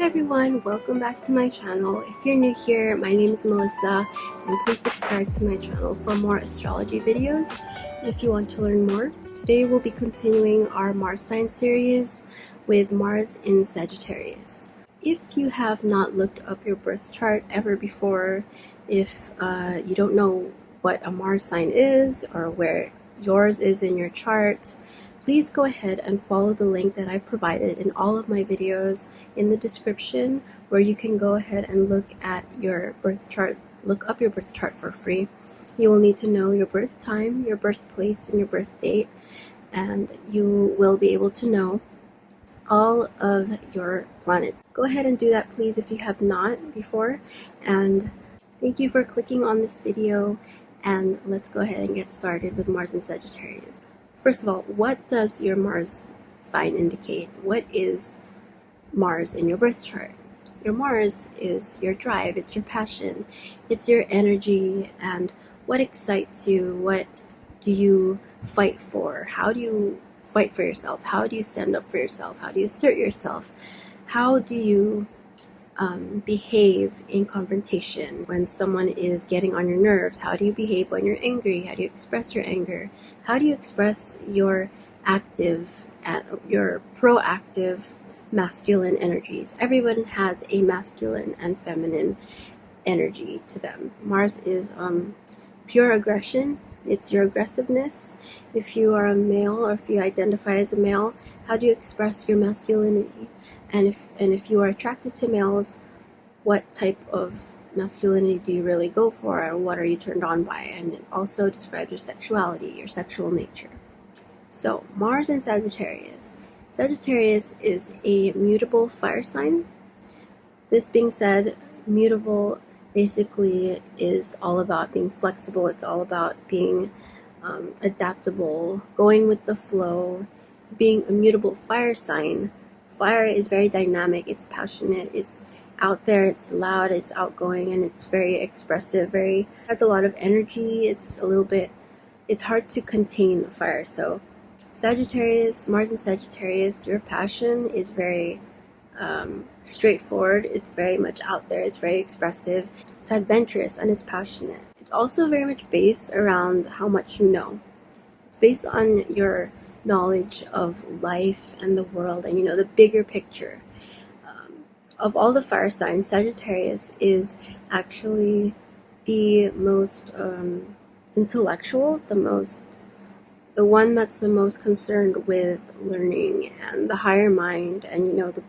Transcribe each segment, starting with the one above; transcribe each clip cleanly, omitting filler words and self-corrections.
Hi everyone, welcome back to my channel. If you're new here, my name is Melissa and please subscribe to my channel for more astrology videos if you want to learn more. Today we'll be continuing our Mars sign series with Mars in Sagittarius. If you have not looked up your birth chart ever before, if you don't know what a Mars sign is or where yours is in your chart, please go ahead and follow the link that I've provided in all of my videos in the description, where you can go ahead and look at your birth chart, look up your birth chart for free. You will need to know your birth time, your birthplace, and your birth date, and you will be able to know all of your planets. Go ahead and do that please if you have not before, and thank you for clicking on this video, and let's go ahead and get started with Mars in Sagittarius. First of all, what does your Mars sign indicate? What is Mars in your birth chart? Your Mars is your drive, it's your passion, it's your energy, and what excites you, what do you fight for? How do you fight for yourself? How do you stand up for yourself? How do you assert yourself? How do you behave in confrontation when someone is getting on your nerves? How do you behave when you're angry? How do you express your anger? How do you express your active and your proactive masculine energies? Everyone has a masculine and feminine energy to them. Mars is pure aggression. It's your aggressiveness. If you are a male, or if you identify as a male, how do you express your masculinity? And if you are attracted to males, what type of masculinity do you really go for, and what are you turned on by? And it also describes your sexuality, your sexual nature. So Mars in Sagittarius. Sagittarius is a mutable fire sign. This being said, mutable basically is all about being flexible. It's all about being adaptable, going with the flow. Being a mutable fire sign, fire is very dynamic, it's passionate, it's out there, it's loud, it's outgoing, and it's very expressive, has a lot of energy. It's hard to contain fire. So Sagittarius, Mars in Sagittarius, your passion is very straightforward. It's very much out there, it's very expressive, it's adventurous, and it's passionate. It's also very much based around how much you know. It's based on your knowledge of life and the world, and the bigger picture. Of all the fire signs, Sagittarius is actually the most intellectual, the one that's the most concerned with learning and the higher mind, and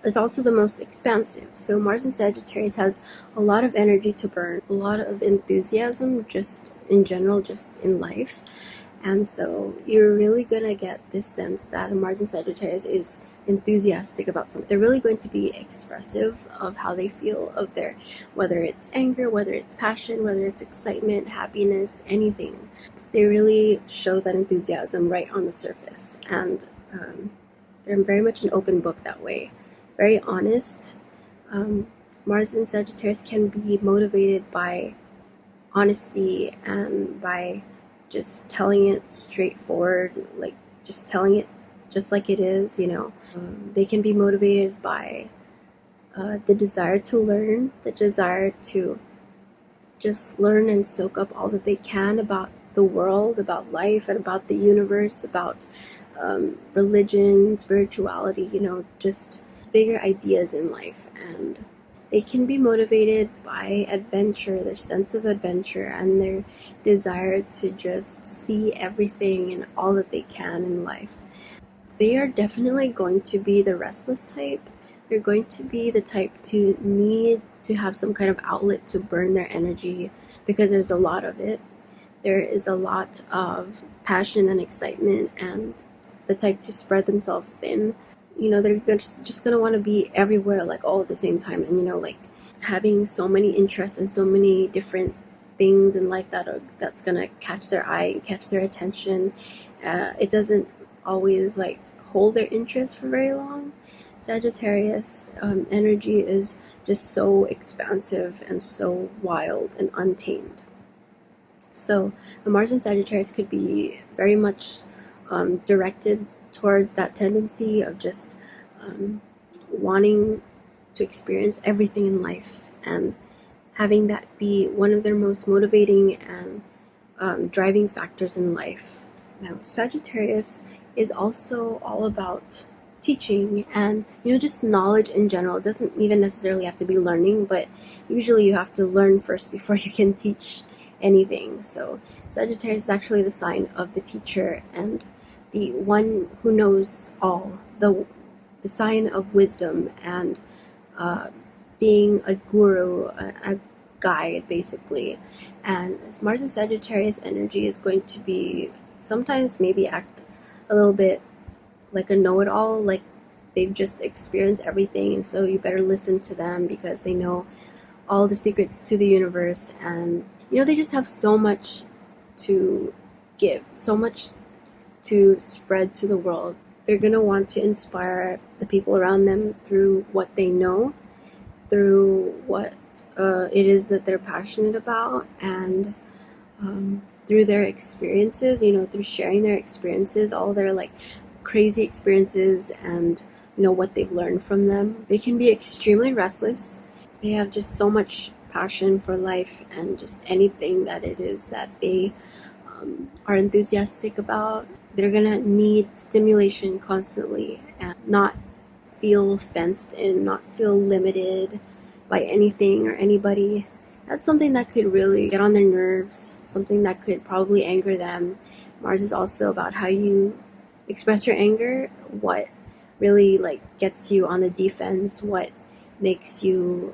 is also the most expansive. So Mars in Sagittarius has a lot of energy to burn, a lot of enthusiasm just in general, just in life. And so you're really going to get this sense that Mars in Sagittarius is enthusiastic about something. They're really going to be expressive of how they feel, of their, whether it's anger, whether it's passion, whether it's excitement, happiness, anything. They really show that enthusiasm right on the surface. And they're very much an open book that way. Very honest. Mars in Sagittarius can be motivated by honesty and by just telling it straightforward, like just telling it just like it is. They can be motivated by the desire to learn, the desire to just learn and soak up all that they can about the world, about life, and about the universe, about religion, spirituality, just bigger ideas in life. And they can be motivated by adventure, their sense of adventure, and their desire to just see everything and all that they can in life. They are definitely going to be the restless type. They're going to be the type to need to have some kind of outlet to burn their energy, because there's a lot of it. There is a lot of passion and excitement, and the type to spread themselves thin. They're just going to want to be everywhere, like all at the same time, and like having so many interests and so many different things in life that's going to catch their eye and catch their attention. It doesn't always hold their interest for very long. Sagittarius energy is just so expansive and so wild and untamed. So the Mars in Sagittarius could be very much directed towards that tendency of just wanting to experience everything in life, and having that be one of their most motivating and driving factors in life. Now, Sagittarius is also all about teaching and just knowledge in general. It doesn't even necessarily have to be learning, but usually you have to learn first before you can teach anything. So Sagittarius is actually the sign of the teacher and the one who knows all, the sign of wisdom and being a guru, a guide basically. And Mars and Sagittarius energy is going to be sometimes maybe act a little bit like a know-it-all, like they've just experienced everything, and so you better listen to them because they know all the secrets to the universe. And they just have so much to give, so much to spread to the world. They're going to want to inspire the people around them through what they know, through what it is that they're passionate about, and through their experiences, through sharing their experiences, all their like crazy experiences, and what they've learned from them. They can be extremely restless. They have just so much passion for life and just anything that it is that they are enthusiastic about. They're gonna need stimulation constantly and not feel fenced in, not feel limited by anything or anybody. That's something that could really get on their nerves, something that could probably anger them. Mars is also about how you express your anger, what really like gets you on the defense, what makes you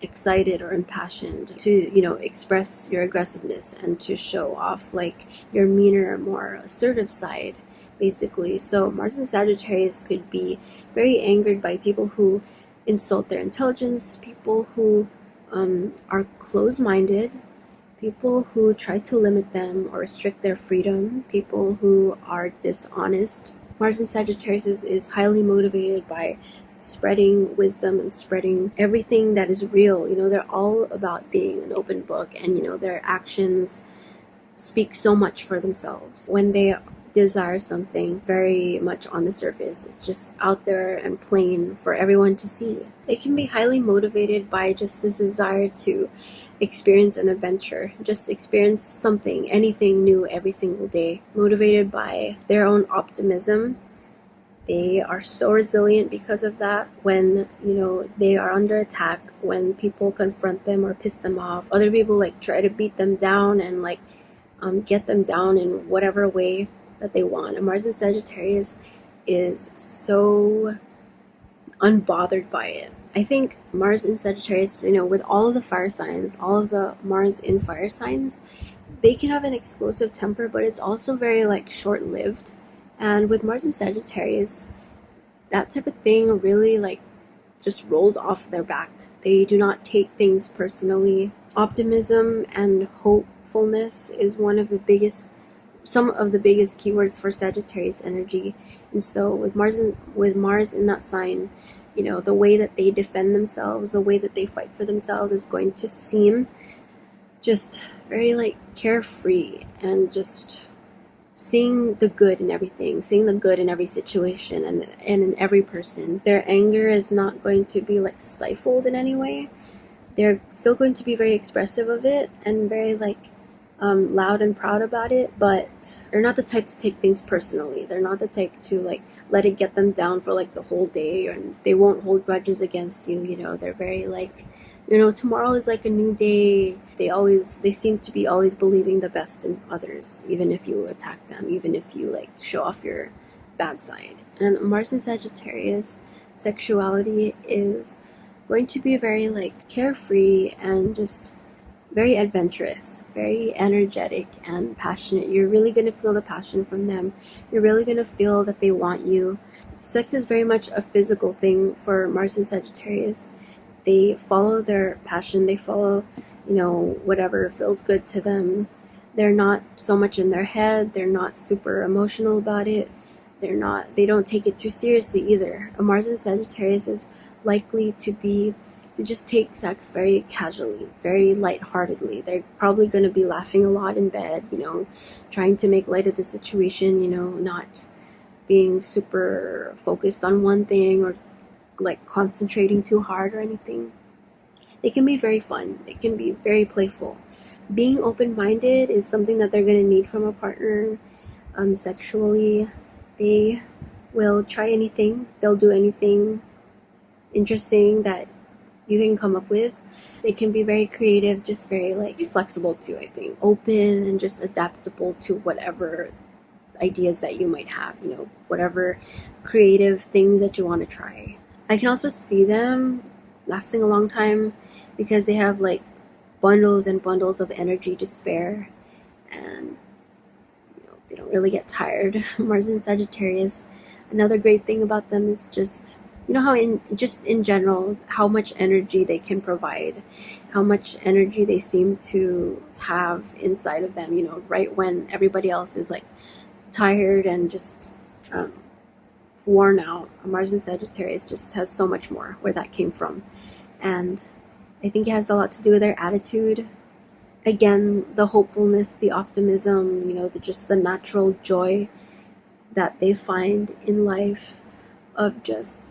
excited or impassioned to express your aggressiveness and to show off like your meaner, more assertive side basically. So Mars and Sagittarius could be very angered by people who insult their intelligence, people who are close-minded, people who try to limit them or restrict their freedom, people who are dishonest. Mars and Sagittarius is highly motivated by spreading wisdom and spreading everything that is real. They're all about being an open book, and their actions speak so much for themselves. When they desire something very much on the surface, it's just out there and plain for everyone to see. They can be highly motivated by just this desire to experience an adventure, just experience something, anything new every single day, motivated by their own optimism. They are so resilient because of that. When they are under attack, when people confront them or piss them off, other people like try to beat them down and like get them down in whatever way that they want. And Mars in Sagittarius is so unbothered by it. I think Mars in Sagittarius, with all of the fire signs, all of the Mars in fire signs, they can have an explosive temper, but it's also very like short-lived. And with Mars in Sagittarius, that type of thing really like just rolls off their back. They do not take things personally. Optimism and hopefulness is some of the biggest keywords for Sagittarius energy. And so with Mars in that sign, the way that they defend themselves, the way that they fight for themselves is going to seem just very like carefree and just seeing the good in everything, seeing the good in every situation and in every person. Their anger is not going to be like stifled in any way. They're still going to be very expressive of it and very like loud and proud about it, but they're not the type to take things personally. They're not the type to like let it get them down for like the whole day, and they won't hold grudges against you. They're very like, tomorrow is like a new day. They seem to be always believing the best in others, even if you attack them, even if you like show off your bad side. And Mars in Sagittarius, sexuality is going to be very like carefree and just very adventurous, very energetic and passionate. You're really going to feel the passion from them. You're really going to feel that they want you. Sex is very much a physical thing for Mars and Sagittarius. They follow their passion. They follow, whatever feels good to them. They're not so much in their head. They're not super emotional about it. They don't take it too seriously either. A Mars and Sagittarius is likely to just take sex very casually, very lightheartedly. They're probably going to be laughing a lot in bed, trying to make light of the situation, not being super focused on one thing or like concentrating too hard or anything. They can be very fun. They can be very playful. Being open-minded is something that they're going to need from a partner. Sexually, they will try anything. They'll do anything interesting that you can come up with. They can be very creative, just very like flexible too, I think. Open and just adaptable to whatever ideas that you might have, you know, whatever creative things that you want to try. I can also see them lasting a long time because they have like bundles and bundles of energy to spare, and you know, they don't really get tired. Mars in Sagittarius, another great thing about them is just, you know, how in general how much energy they can provide, how much energy they seem to have inside of them, you know, right when everybody else is like tired and just worn out. Mars in Sagittarius just has so much more where that came from, and I think it has a lot to do with their attitude. Again, the hopefulness, the optimism, you know, just the natural joy that they find in life, of just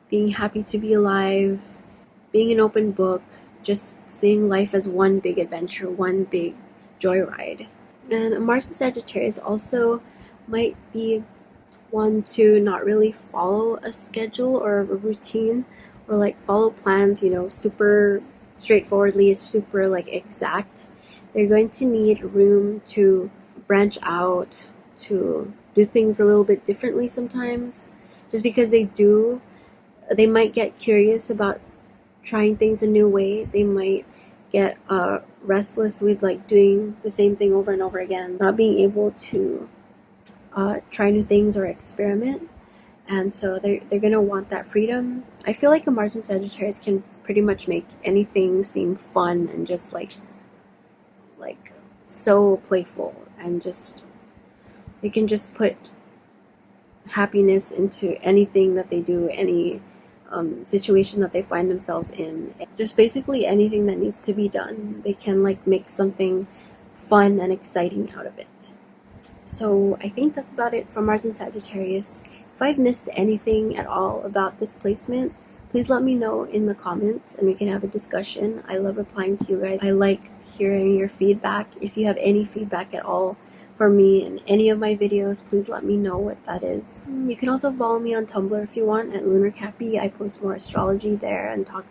being happy to be alive, being an open book, just seeing life as one big adventure, one big joyride. And Mars in Sagittarius also might be one to not really follow a schedule or a routine, or like follow plans, you know, super straightforwardly, super like exact. They're going to need room to branch out, to do things a little bit differently sometimes, just because they might get curious about trying things a new way. They might get restless with like doing the same thing over and over again, not being able to try new things or experiment. And so they're gonna want that freedom. I feel like a Mars in Sagittarius can pretty much make anything seem fun and just like so playful, and just they can just put happiness into anything that they do, any situation that they find themselves in, just basically anything that needs to be done. They can like make something fun and exciting out of it. So I think that's about it for Mars and Sagittarius. If I've missed anything at all about this placement, please let me know in the comments and we can have a discussion. I love replying to you guys. I like hearing your feedback. If you have any feedback at all for me in any of my videos, please let me know what that is. You can also follow me on Tumblr if you want, at lunarcappy. I post more astrology there and talk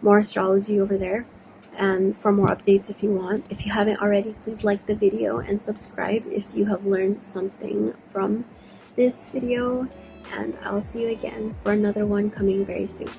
more astrology over there. And for more updates if you want. If you haven't already, please like the video and subscribe if you have learned something from this video. And I'll see you again for another one coming very soon.